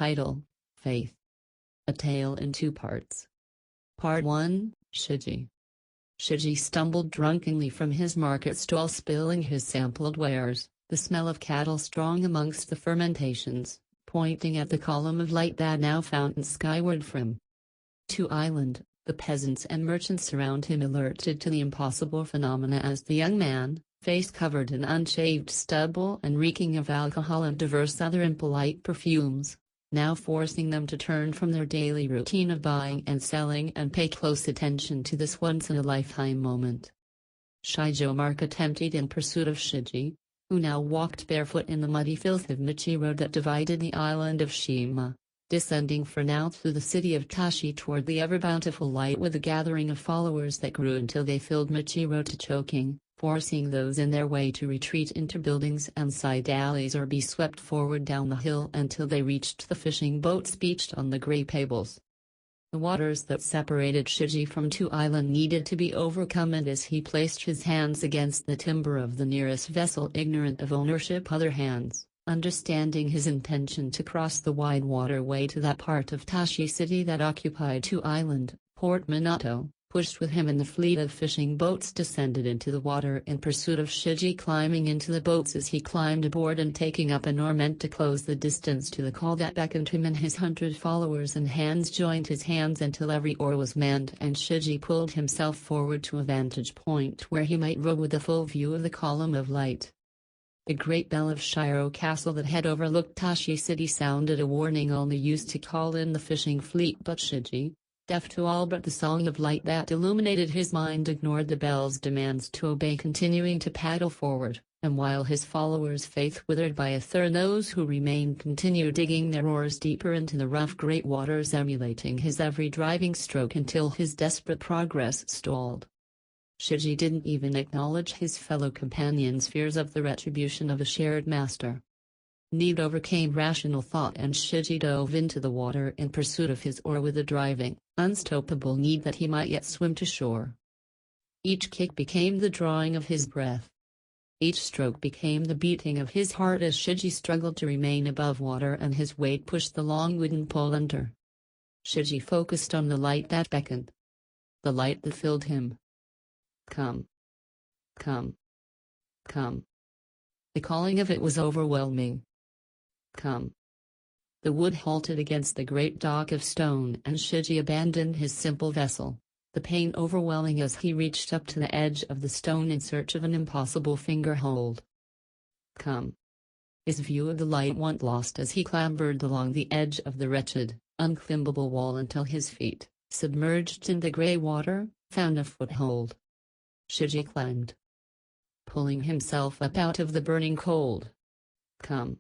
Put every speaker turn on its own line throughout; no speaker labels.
Title: Faith. A Tale in Two Parts. Part 1, Shiji. Shiji stumbled drunkenly from his market stall, spilling his sampled wares, the smell of cattle strong amongst the fermentations, pointing at the column of light that now fountained skyward from To Island. The peasants and merchants around him alerted to the impossible phenomena as the young man, face covered in unshaved stubble and reeking of alcohol and diverse other impolite perfumes, now forcing them to turn from their daily routine of buying and selling and pay close attention to this once-in-a-lifetime moment. Shijo Market emptied in pursuit of Shiji, who now walked barefoot in the muddy filth of Michi Road that divided the island of Shima, descending for now through the city of Tashi toward the ever-bountiful light with a gathering of followers that grew until they filled Michi Road to choking, forcing those in their way to retreat into buildings and side alleys or be swept forward down the hill until they reached the fishing boats beached on the gray pebbles. The waters that separated Shiji from To Island needed to be overcome, and as he placed his hands against the timber of the nearest vessel, ignorant of ownership, other hands, understanding his intention to cross the wide waterway to that part of Tashi City that occupied To Island, Port Minato, pushed with him, and the fleet of fishing boats descended into the water in pursuit of Shiji, climbing into the boats as he climbed aboard and taking up an oar meant to close the distance to the call that beckoned him and his 100 followers, and hands joined his hands until every oar was manned and Shiji pulled himself forward to a vantage point where he might row with a full view of the column of light. The great bell of Shiro Castle that had overlooked Tashi City sounded a warning only used to call in the fishing fleet, but Shiji, deaf to all but the song of light that illuminated his mind, ignored the bell's demands to obey, continuing to paddle forward, and while his followers' faith withered by a third, those who remained continued digging their oars deeper into the rough great waters, emulating his every driving stroke until his desperate progress stalled. Shiji didn't even acknowledge his fellow companions' fears of the retribution of a shared master. Need overcame rational thought, and Shiji dove into the water in pursuit of his oar with a driving, unstoppable need that he might yet swim to shore. Each kick became the drawing of his breath. Each stroke became the beating of his heart as Shiji struggled to remain above water and his weight pushed the long wooden pole under. Shiji focused on the light that beckoned. The light that filled him. Come. Come. Come. The calling of it was overwhelming. Come. The wood halted against the great dock of stone and Shiji abandoned his simple vessel, the pain overwhelming as he reached up to the edge of the stone in search of an impossible finger hold. Come. His view of the light went lost as he clambered along the edge of the wretched, unclimbable wall until his feet, submerged in the gray water, found a foothold. Shiji climbed, pulling himself up out of the burning cold. Come.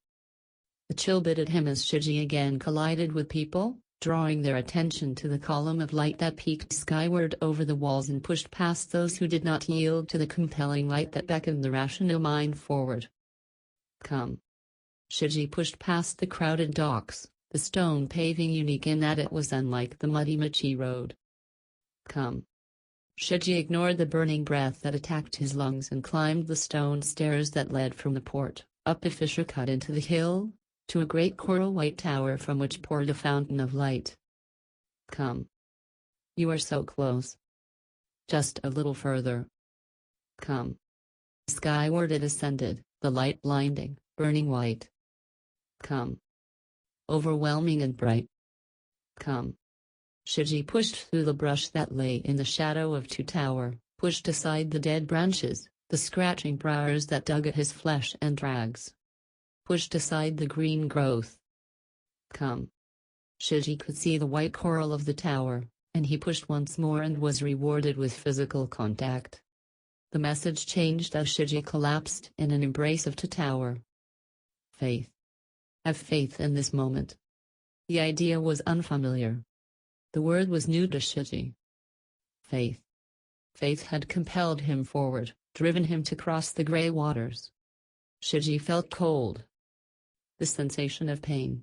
The chill bit at him as Shiji again collided with people, drawing their attention to the column of light that peaked skyward over the walls and pushed past those who did not yield to the compelling light that beckoned the rational mind forward. Come. Shiji pushed past the crowded docks, the stone paving unique in that it was unlike the muddy Michi Road. Come. Shiji ignored the burning breath that attacked his lungs and climbed the stone stairs that led from the port, up a fissure cut into the hill, to a great coral white tower from which poured a fountain of light. Come. You are so close. Just a little further. Come. Skyward it ascended, the light blinding, burning white. Come. Overwhelming and bright. Come. Shiji pushed through the brush that lay in the shadow of To Tower, pushed aside the dead branches, the scratching briars that dug at his flesh and drags. Pushed aside the green growth. Come. Shiji could see the white coral of the tower, and he pushed once more and was rewarded with physical contact. The message changed as Shiji collapsed in an embrace of To Tower. Faith. Have faith in this moment. The idea was unfamiliar. The word was new to Shiji. Faith. Faith had compelled him forward, driven him to cross the gray waters. Shiji felt cold. The sensation of pain.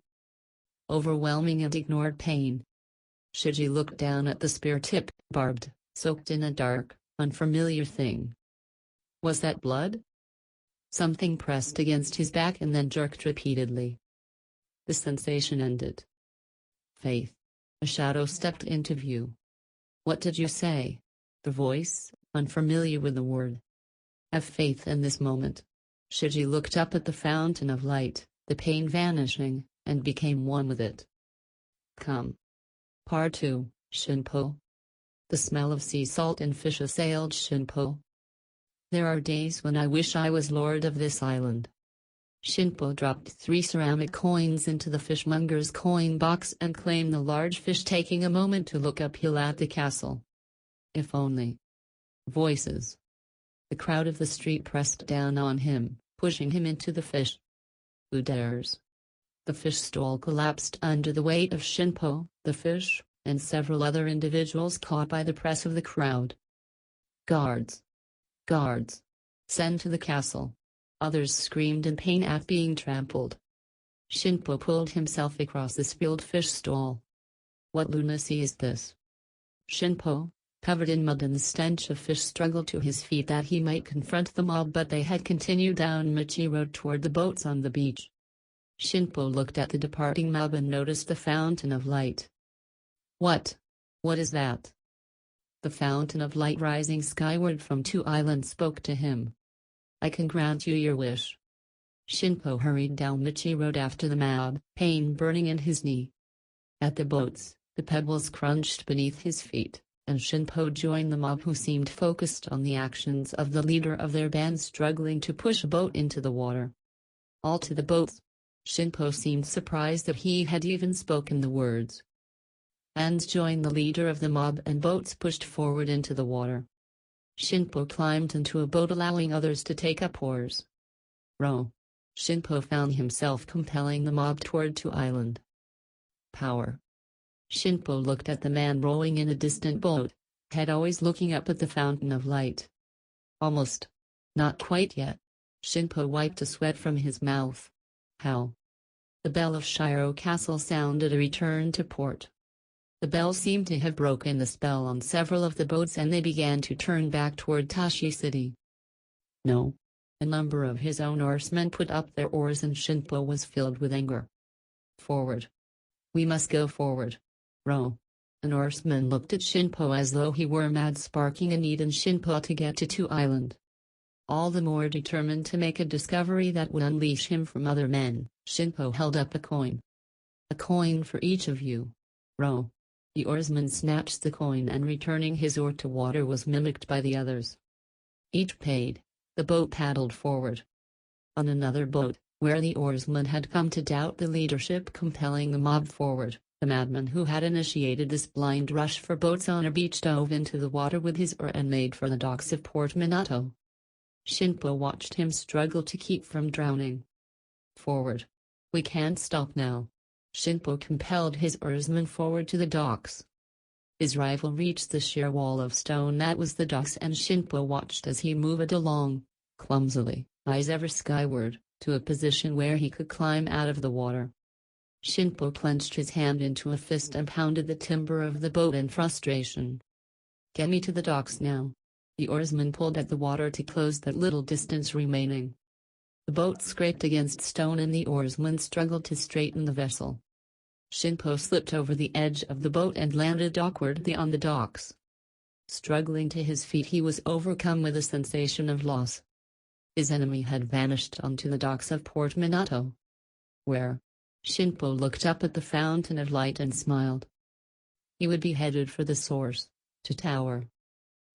Overwhelming and ignored pain. Shiji looked down at the spear tip, barbed, soaked in a dark, unfamiliar thing. Was that blood? Something pressed against his back and then jerked repeatedly. The sensation ended. Faith. A shadow stepped into view. What did you say? The voice, unfamiliar with the word. Have faith in this moment. Shiji looked up at the fountain of light, the pain vanishing, and became one with it. Come. Part 2, Shinpo. The smell of sea salt and fish assailed Shinpo. There are days when I wish I was lord of this island. Shinpo dropped 3 ceramic coins into the fishmonger's coin box and claimed the large fish, taking a moment to look uphill at the castle. If only. Voices. The crowd of the street pressed down on him, pushing him into the fish. Who dares? The fish stall collapsed under the weight of Shinpo, the fish, and several other individuals caught by the press of the crowd. Guards! Guards! Send to the castle! Others screamed in pain at being trampled. Shinpo pulled himself across the spilled fish stall. What lunacy is this? Shinpo, covered in mud and the stench of fish, struggled to his feet that he might confront the mob, but they had continued down Michi Road toward the boats on the beach. Shinpo looked at the departing mob and noticed the fountain of light. What? What is that? The fountain of light rising skyward from 2 islands spoke to him. I can grant you your wish. Shinpo hurried down Michi Road after the mob, pain burning in his knee. At the boats, the pebbles crunched beneath his feet, and Shinpo joined the mob, who seemed focused on the actions of the leader of their band struggling to push a boat into the water. All to the boats. Shinpo seemed surprised that he had even spoken the words. Hands joined the leader of the mob and boats pushed forward into the water. Shinpo climbed into a boat, allowing others to take up oars. Row. Shinpo found himself compelling the mob toward 2 island. Power. Shinpo looked at the man rowing in a distant boat, head always looking up at the fountain of light. Almost. Not quite yet. Shinpo wiped a sweat from his mouth. How? The bell of Shiro Castle sounded a return to port. The bell seemed to have broken the spell on several of the boats, and they began to turn back toward Tashi City. No. A number of his own oarsmen put up their oars, and Shinpo was filled with anger. Forward. We must go forward. Row. An oarsman looked at Shinpo as though he were mad, sparking a need in Shinpo to get to 2 island. All the more determined to make a discovery that would unleash him from other men, Shinpo held up a coin. A coin for each of you. Row. The oarsman snatched the coin, and returning his oar to water was mimicked by the others. Each paid. The boat paddled forward. On another boat, where the oarsman had come to doubt the leadership compelling the mob forward, the madman who had initiated this blind rush for boats on a beach dove into the water with his oar and made for the docks of Port Minato. Shinpo watched him struggle to keep from drowning. Forward. We can't stop now. Shinpo compelled his oarsman forward to the docks. His rival reached the sheer wall of stone that was the docks, and Shinpo watched as he moved along, clumsily, eyes ever skyward, to a position where he could climb out of the water. Shinpo clenched his hand into a fist and pounded the timber of the boat in frustration. Get me to the docks now. The oarsman pulled at the water to close that little distance remaining. The boat scraped against stone, and the oarsman struggled to straighten the vessel. Shinpo slipped over the edge of the boat and landed awkwardly on the docks. Struggling to his feet, he was overcome with a sensation of loss. His enemy had vanished onto the docks of Port Minato. Where? Shinpo looked up at the fountain of light and smiled. He would be headed for the source, to tower.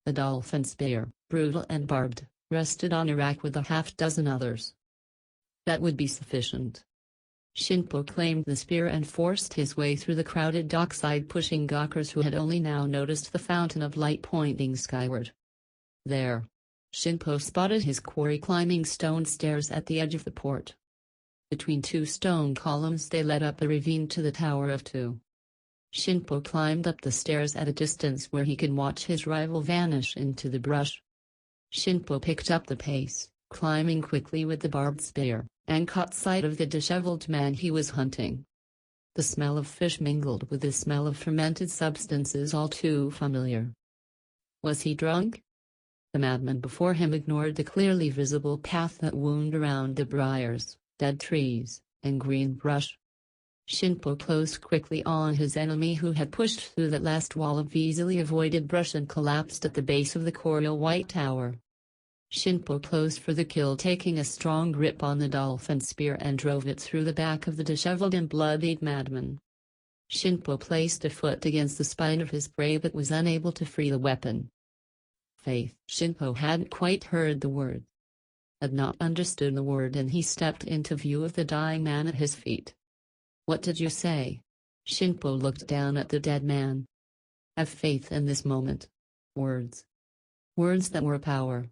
The dolphin spear, brutal and barbed, rested on a rack with a half-dozen others. That would be sufficient. Shinpo claimed the spear and forced his way through the crowded dockside, pushing gawkers who had only now noticed the fountain of light pointing skyward. There. Shinpo spotted his quarry climbing stone stairs at the edge of the port. Between 2 stone columns they led up a ravine to the Tower of 2. Shinpo climbed up the stairs at a distance where he could watch his rival vanish into the brush. Shinpo picked up the pace, climbing quickly with the barbed spear, and caught sight of the disheveled man he was hunting. The smell of fish mingled with the smell of fermented substances all too familiar. Was he drunk? The madman before him ignored the clearly visible path that wound around the briars, dead trees, and green brush. Shinpo closed quickly on his enemy, who had pushed through that last wall of easily avoided brush and collapsed at the base of the Coral White Tower. Shinpo closed for the kill, taking a strong grip on the dolphin spear and drove it through the back of the disheveled and bloodied madman. Shinpo placed a foot against the spine of his prey but was unable to free the weapon. Faith. Shinpo hadn't quite heard the word. Had not understood the word, and he stepped into view of the dying man at his feet. What did you say? Shinpo looked down at the dead man. Have faith in this moment. Words. Words that were power.